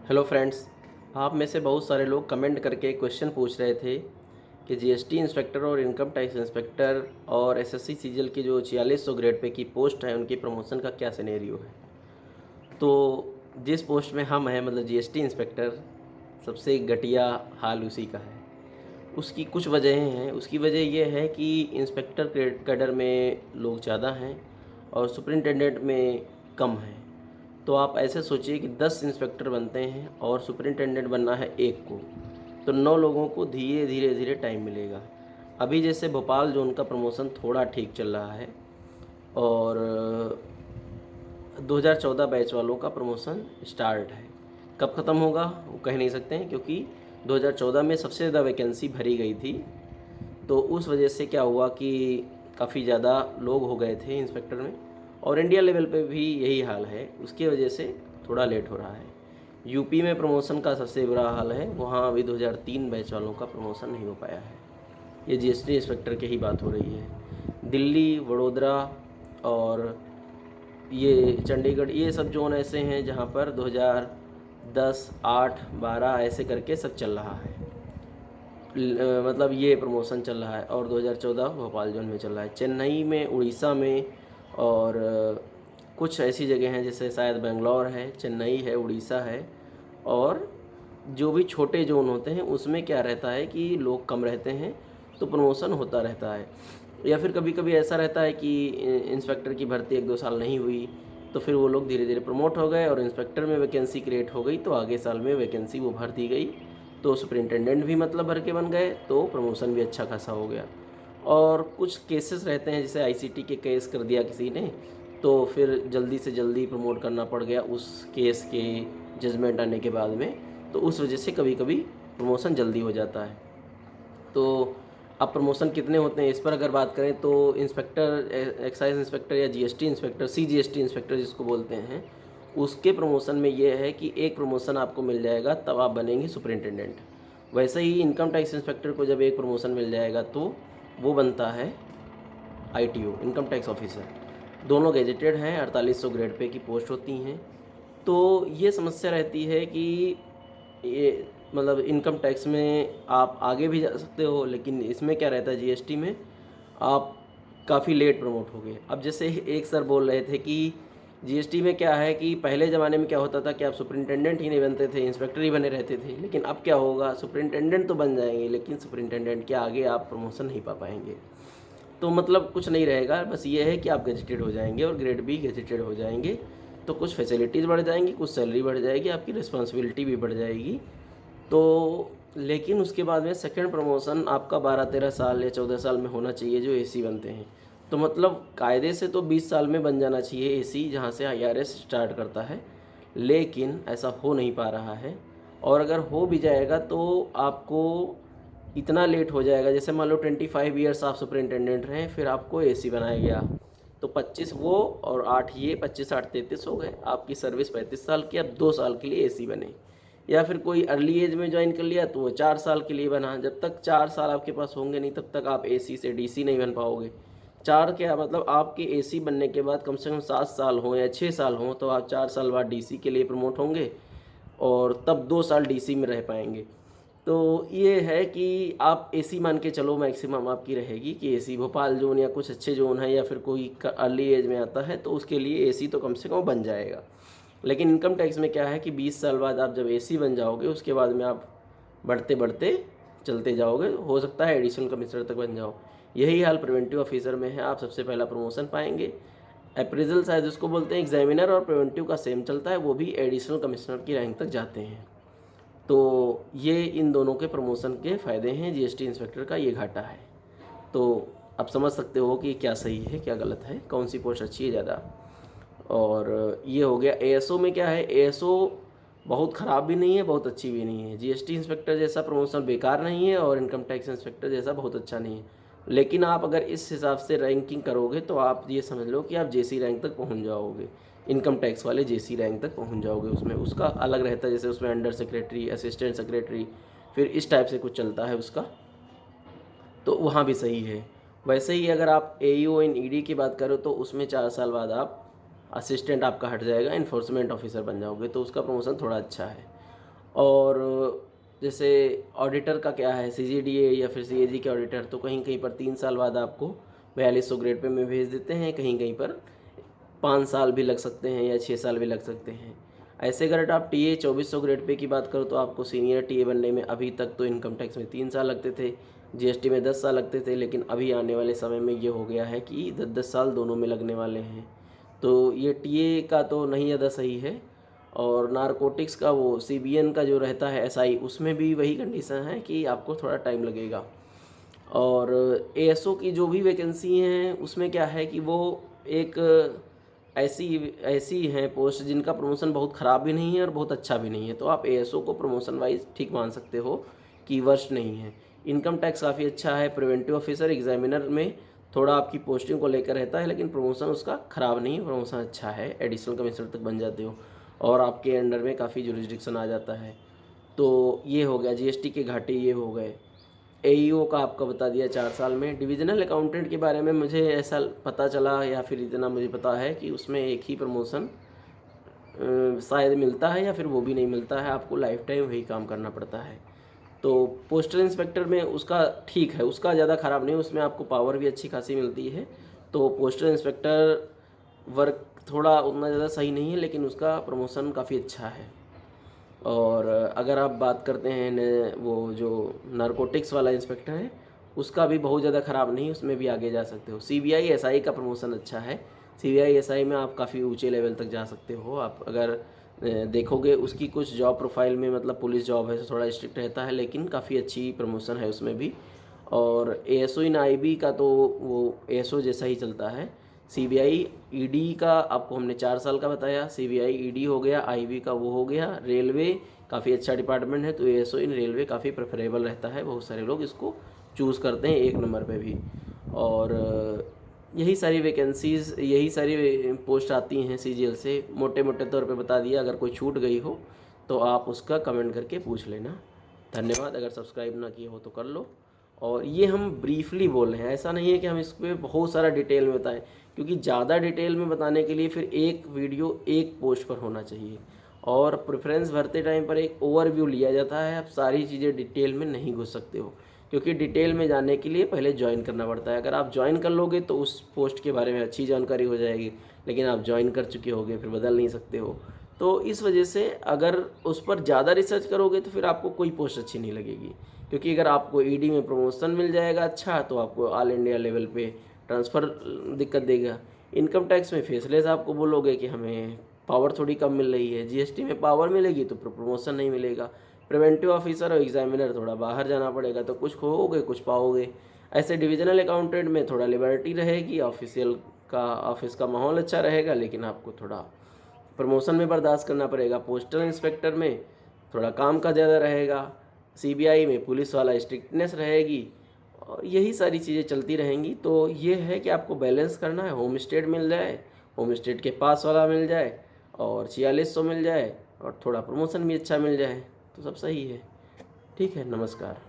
Hello friends. आप में से बहुत सारे लोग कमेंट करके क्वेश्चन पूछ रहे थे कि जीएसटी इंस्पेक्टर और इनकम टैक्स इंस्पेक्टर और एसएससी सीजीएल की जो 4600 ग्रेड पे की पोस्ट है उनकी प्रमोशन का क्या सिनेरियो है। तो जिस पोस्ट में हम हैं मतलब जीएसटी इंस्पेक्टर, सबसे घटिया हाल उसी का है। उसकी कुछ वजहें हैं। उसकी वजह ये है कि इंस्पेक्टर कैडर में लोग ज़्यादा हैं और सुपरिटेंडेंट में कम हैं। तो आप ऐसे सोचिए कि 10 इंस्पेक्टर बनते हैं और सुपरिटेंडेंट बनना है एक को, तो 9 लोगों को धीरे धीरे धीरे टाइम मिलेगा। अभी जैसे भोपाल जोन का प्रमोशन थोड़ा ठीक चल रहा है और 2014 बैच वालों का प्रमोशन स्टार्ट है। कब ख़त्म होगा वो कह नहीं सकते हैं, क्योंकि 2014 में सबसे ज़्यादा वैकेंसी भरी गई थी। तो उस वजह से क्या हुआ कि काफ़ी ज़्यादा लोग हो गए थे इंस्पेक्टर में, और इंडिया लेवल पे भी यही हाल है। उसकी वजह से थोड़ा लेट हो रहा है। यूपी में प्रमोशन का सबसे बुरा हाल है, वहाँ अभी 2003 बैच वालों का प्रमोशन नहीं हो पाया है। ये जीएसटी इंस्पेक्टर की ही बात हो रही है। दिल्ली, वडोदरा और ये चंडीगढ़, ये सब जोन ऐसे हैं जहाँ पर 2010, 8, 12 ऐसे करके सब चल रहा है। मतलब ये प्रमोशन चल रहा है और 2014 भोपाल जोन में चल रहा है। चेन्नई में, उड़ीसा में और कुछ ऐसी जगह हैं जैसे शायद बेंगलोर है, चेन्नई है, उड़ीसा है। और जो भी छोटे जोन होते हैं उसमें क्या रहता है कि लोग कम रहते हैं, तो प्रमोशन होता रहता है। या फिर कभी कभी ऐसा रहता है कि इंस्पेक्टर की भर्ती 1-2 साल नहीं हुई, तो फिर वो लोग धीरे धीरे प्रमोट हो गए और इंस्पेक्टर में वैकेंसी क्रिएट हो गई, तो आगे साल में वैकेंसी वो भर दी गई, तो सुपरिटेंडेंट भी मतलब भर के बन गए, तो प्रमोशन भी अच्छा खासा हो गया। और कुछ केसेस रहते हैं जैसे आईसीटी के केस कर दिया किसी ने, तो फिर जल्दी से जल्दी प्रमोट करना पड़ गया उस केस के जजमेंट आने के बाद में, तो उस वजह से कभी कभी प्रमोशन जल्दी हो जाता है। तो अब प्रमोशन कितने होते हैं इस पर अगर बात करें तो इंस्पेक्टर, एक्साइज इंस्पेक्टर या जीएसटी इंस्पेक्टर, सीजीएसटी इंस्पेक्टर जिसको बोलते हैं, उसके प्रमोशन में ये है कि एक प्रमोशन आपको मिल जाएगा तब आप बनेंगे सुपरिटेंडेंट। वैसे ही इनकम टैक्स इंस्पेक्टर को जब एक प्रमोशन मिल जाएगा तो वो बनता है आईटीओ, इनकम टैक्स ऑफिसर। दोनों गैजेटेड हैं, 4800 ग्रेड पे की पोस्ट होती हैं। तो ये समस्या रहती है कि ये मतलब इनकम टैक्स में आप आगे भी जा सकते हो, लेकिन इसमें क्या रहता है जीएसटी में आप काफ़ी लेट प्रमोट हो गए। अब जैसे एक सर बोल रहे थे कि जीएसटी में क्या है कि पहले ज़माने में क्या होता था कि आप सुपरिटेंडेंट ही नहीं बनते थे, इंस्पेक्टर ही बने रहते थे। लेकिन अब क्या होगा, सुपरिटेंडेंट तो बन जाएंगे लेकिन सुपरिटेंडेंट के आगे आप प्रमोशन नहीं पा पाएंगे। तो मतलब कुछ नहीं रहेगा, बस ये है कि आप गजेटेड हो जाएंगे और ग्रेड भी गजेटेड हो जाएंगे, तो कुछ फैसिलिटीज़ बढ़ जाएंगी, कुछ सैलरी बढ़ जाएगी, आपकी रिस्पॉन्सिबिलिटी भी बढ़ जाएगी। तो लेकिन उसके बाद में सेकंड प्रमोशन आपका 12-13 साल या 14 साल में होना चाहिए जो एसी बनते हैं। तो मतलब कायदे से तो 20 साल में बन जाना चाहिए एसी, जहाँ से आईआरएस स्टार्ट करता है, लेकिन ऐसा हो नहीं पा रहा है। और अगर हो भी जाएगा तो आपको इतना लेट हो जाएगा, जैसे मान लो 25 ईयर्स आप सुपरिटेंडेंट रहें, फिर आपको एसी बनाया गया, तो 25 वो और 8 ये, 25 8 33 हो गए, आपकी सर्विस 35 साल की, अब 2 साल के लिए एसी बने। या फिर कोई अर्ली एज में ज्वाइन कर लिया तो वो 4 साल के लिए बना। जब तक 4 साल आपके पास होंगे नहीं तब तक आप एसी से डीसी नहीं बन पाओगे। 4 क्या मतलब आपके एसी बनने के बाद कम से कम 7 साल हों या 6 साल हों, तो आप 4 साल बाद डीसी के लिए प्रमोट होंगे और तब 2 साल डीसी में रह पाएंगे। तो ये है कि आप एसी मान के चलो, मैक्सिमम आपकी रहेगी कि एसी भोपाल जोन या कुछ अच्छे जोन है या फिर कोई अर्ली एज में आता है तो उसके लिए एसी तो कम से कम बन जाएगा। लेकिन इनकम टैक्स में क्या है कि 20 साल बाद आप जब एसी बन जाओगे उसके बाद में आप बढ़ते बढ़ते चलते जाओगे, हो सकता है एडिशनल कमिश्नर तक बन जाओ। यही हाल प्रिवेंटिव ऑफिसर में है, आप सबसे पहला प्रमोशन पाएंगे। अप्रेजल शायद उसको बोलते हैं, एग्जामिनर और प्रिवेंटिव का सेम चलता है, वो भी एडिशनल कमिश्नर की रैंक तक जाते हैं। तो ये इन दोनों के प्रमोशन के फ़ायदे हैं, जीएसटी इंस्पेक्टर का ये घाटा है। तो आप समझ सकते हो कि क्या सही है क्या गलत है, कौन सी पोस्ट अच्छी है ज़्यादा। और ये हो गया। एएसओ में क्या है, एएसओ बहुत ख़राब भी नहीं है, बहुत अच्छी भी नहीं है। जीएसटी इंस्पेक्टर जैसा प्रमोशन बेकार नहीं है और इनकम टैक्स इंस्पेक्टर जैसा बहुत अच्छा नहीं है। लेकिन आप अगर इस हिसाब से रैंकिंग करोगे तो आप ये समझ लो कि आप जेसी रैंक तक पहुंच जाओगे, इनकम टैक्स वाले जेसी रैंक तक पहुंच जाओगे। उसमें उसका अलग रहता है, जैसे उसमें अंडर सेक्रेटरी, असिस्टेंट सेक्रेटरी, फिर इस टाइप से कुछ चलता है उसका, तो वहाँ भी सही है। वैसे ही अगर आप एईओ इन ईडी की बात करो तो उसमें 4 साल बाद आप असिस्टेंट आपका हट जाएगा, इन्फोर्समेंट ऑफिसर बन जाओगे, तो उसका प्रमोशन थोड़ा अच्छा है। और जैसे ऑडिटर का क्या है, CGDA या फिर CAG के ऑडिटर, तो कहीं कहीं पर 3 साल बाद आपको 4200 ग्रेड पे में भेज देते हैं, कहीं कहीं पर 5 साल भी लग सकते हैं या 6 साल भी लग सकते हैं। ऐसे अगर आप TA 2400 ग्रेड पे की बात करो तो आपको सीनियर TA बनने में अभी तक तो इनकम टैक्स में 3 साल लगते थे, GST में 10 साल लगते थे, लेकिन अभी आने वाले समय में ये हो गया है कि 10-10 साल दोनों में लगने वाले हैं। तो ये TA का तो नहीं ज़्यादा सही है। और नारकोटिक्स का वो CBN का जो रहता है SI, उसमें भी वही कंडीशन है कि आपको थोड़ा टाइम लगेगा। और ASO की जो भी वैकेंसी हैं उसमें क्या है कि वो एक ऐसी ऐसी हैं पोस्ट जिनका प्रमोशन बहुत ख़राब भी नहीं है और बहुत अच्छा भी नहीं है, तो आप ASO को प्रमोशन वाइज ठीक मान सकते हो कि वर्स्ट नहीं है। इनकम टैक्स काफ़ी अच्छा है, प्रिवेंटिव ऑफिसर एग्जामिनर में थोड़ा आपकी पोस्टिंग को लेकर रहता है, लेकिन प्रमोशन उसका ख़राब नहीं है, प्रमोशन अच्छा है, एडिशनल कमिश्नर तक बन जाते हो और आपके अंडर में काफ़ी जुरिस्डिक्शन आ जाता है। तो ये हो गया GST के घाटे, ये हो गए। AEO का आपका बता दिया 4 साल में। डिविजनल अकाउंटेंट के बारे में मुझे ऐसा पता चला या फिर इतना मुझे पता है कि उसमें एक ही प्रमोशन शायद मिलता है या फिर वो भी नहीं मिलता है, आपको लाइफ टाइम वही काम करना पड़ता है। तो पोस्टल इंस्पेक्टर में उसका ठीक है, उसका ज़्यादा ख़राब नहीं, उसमें आपको पावर भी अच्छी खासी मिलती है। तो पोस्टल इंस्पेक्टर वर्क थोड़ा उतना ज़्यादा सही नहीं है, लेकिन उसका प्रमोशन काफ़ी अच्छा है। और अगर आप बात करते हैं वो जो नारकोटिक्स वाला इंस्पेक्टर है, उसका भी बहुत ज़्यादा ख़राब नहीं, उसमें भी आगे जा सकते हो। CBI SI का प्रमोशन अच्छा है, CBI SI में आप काफ़ी ऊंचे लेवल तक जा सकते हो। आप अगर देखोगे उसकी कुछ जॉब प्रोफाइल में, मतलब पुलिस जॉब है तो थोड़ा स्ट्रिक्ट रहता है, लेकिन काफ़ी अच्छी प्रमोशन है उसमें भी। और ASO इन IB का तो वो ASO जैसा ही चलता है। CBI ED का आपको हमने 4 साल का बताया, CBI ED हो गया, IB का वो हो गया। रेलवे काफ़ी अच्छा डिपार्टमेंट है, तो ASO इन रेलवे काफ़ी प्रेफरेबल रहता है, बहुत सारे लोग इसको चूज़ करते हैं 1 नंबर पे भी। और यही सारी वैकेंसीज़, यही सारी पोस्ट आती हैं CGL से, मोटे मोटे तौर पे बता दिया। अगर कोई छूट गई हो तो आप उसका कमेंट करके पूछ लेना। धन्यवाद। अगर सब्सक्राइब ना किए हो तो कर लो। और ये हम ब्रीफली बोल रहे हैं, ऐसा नहीं है कि हम इस पर बहुत सारा डिटेल में बताएं, क्योंकि ज़्यादा डिटेल में बताने के लिए फिर एक वीडियो एक पोस्ट पर होना चाहिए। और प्रेफरेंस भरते टाइम पर एक ओवरव्यू लिया जाता है, आप सारी चीज़ें डिटेल में नहीं घुस सकते हो, क्योंकि डिटेल में जाने के लिए पहले ज्वाइन करना पड़ता है। अगर आप ज्वाइन कर लोगे तो उस पोस्ट के बारे में अच्छी जानकारी हो जाएगी, लेकिन आप ज्वाइन कर चुके होगे फिर बदल नहीं सकते हो। तो इस वजह से अगर उस पर ज़्यादा रिसर्च करोगे तो फिर आपको कोई पोस्ट अच्छी नहीं लगेगी, क्योंकि अगर आपको ED में प्रमोशन मिल जाएगा अच्छा, तो आपको ऑल इंडिया लेवल पे ट्रांसफ़र दिक्कत देगा। इनकम टैक्स में फेसलेस आपको बोलोगे कि हमें पावर थोड़ी कम मिल रही है, GST में पावर मिलेगी तो प्रमोशन नहीं मिलेगा। प्रिवेंटिव ऑफिसर और एग्जामिनर थोड़ा बाहर जाना पड़ेगा, तो कुछ खोओगे कुछ पाओगे। ऐसे डिविजनल अकाउंटेंट में थोड़ा लिबर्टी रहेगी, ऑफिस का माहौल अच्छा रहेगा, लेकिन आपको थोड़ा प्रमोशन में बर्दाश्त करना पड़ेगा। पोस्टल इंस्पेक्टर में थोड़ा काम का ज़्यादा रहेगा, CBI में पुलिस वाला स्ट्रिक्टनेस रहेगी, और यही सारी चीज़ें चलती रहेंगी। तो ये है कि आपको बैलेंस करना है, होम स्टेट मिल जाए, होम स्टेट के पास वाला मिल जाए, और 4600 मिल जाए, और थोड़ा प्रमोशन भी अच्छा मिल जाए, तो सब सही है। ठीक है, नमस्कार।